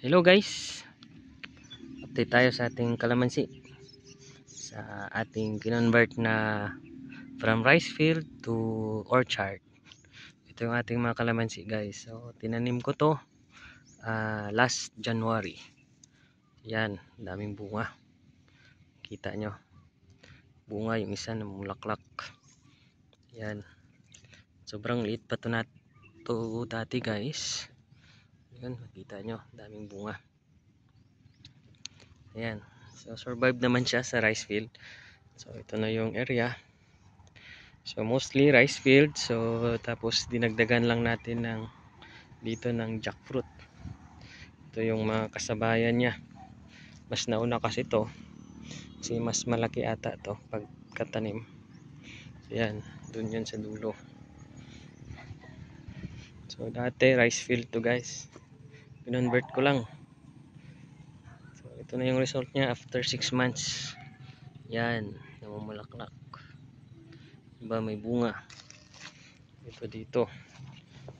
Hello guys, update tayo sa ating kalamansi, sa ating kinonvert na from rice field to orchard. Ito yung ating mga kalamansi guys. So tinanim ko to last January. Yan, daming bunga. Kita nyo, bunga yung isa na mulaklak. Yan, sobrang liit pa to dati guys. Yan, makita nyo, daming bunga. Ayan, so survive naman siya sa rice field. So ito na yung area. So mostly rice field. So tapos dinagdagan lang natin ng dito ng jackfruit. Ito yung mga kasabayan niya. Mas nauna kasi to. Kasi mas malaki ata to pagkatanim. So yan, dun yun sa dulo. So dati rice field to guys. Kinonvert ko lang. So ito na yung result niya after 6 months. Yan, namumulaklak. Diba may bunga. Ito dito.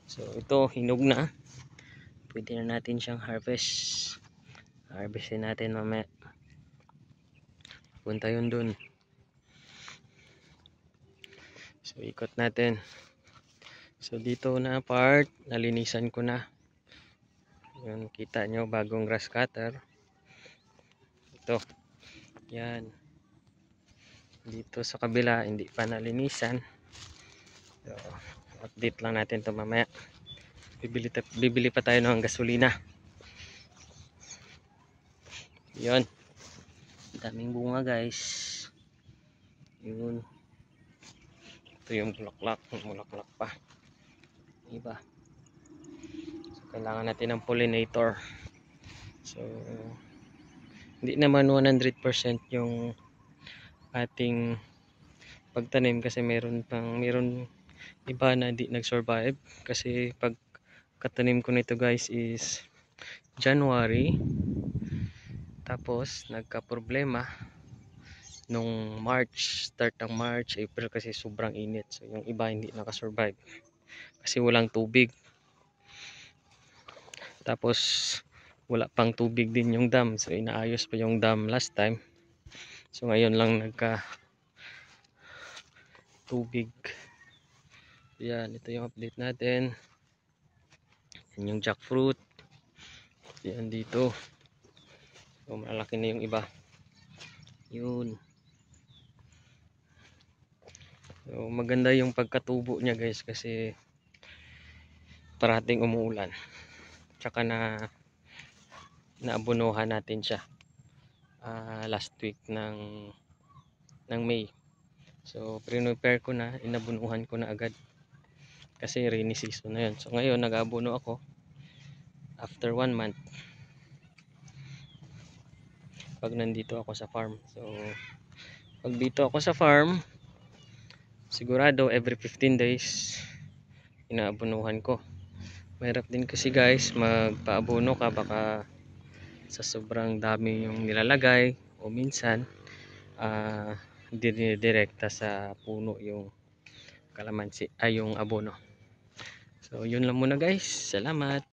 So ito hinog na. Pwede na natin siyang harvest. Harvestin natin mamaya. Punta yun dun. So ikot natin. So dito na part, nalinisan ko na. Yun, kita nyo, bagong grass cutter. Ito. Yan. Dito sa kabila, hindi pa nalinisan. So, update lang natin to mamaya. Bibili pa tayo ng gasolina. Yun. Daming bunga guys. Yun. Ito yung bulaklak. Bulaklak pa. Diba? So, kailangan natin ng pollinator. So, hindi naman 100% yung ating pagtanim kasi meron iba na hindi nag-survive kasi pag katanim ko nito guys is January, tapos nagka-problema nung March, start ng March, April kasi sobrang init. So yung iba hindi naka-survive kasi walang tubig, tapos wala pang tubig din yung dam. So inaayos pa yung dam last time. So ngayon lang nagka tubig. Yan, ito yung update natin. Yan yung jackfruit. Yan dito. So malaki na yung iba. Yun. So maganda yung pagkatubo niya guys kasi parating umuulan. Tsaka naabunuhan natin siya last week ng May. So prepare ko na, inabunuhan ko na agad kasi rainy season na yun. So ngayon nag-abuno ako after 1 month pag nandito ako sa farm. So pag dito ako sa farm, sigurado every 15 days inaabunuhan ko. Mahirap din kasi guys magpaabuno ka, baka sa sobrang dami yung nilalagay o minsan direkta sa puno yung kalamansi ay yung abono. So yun lang muna guys, salamat.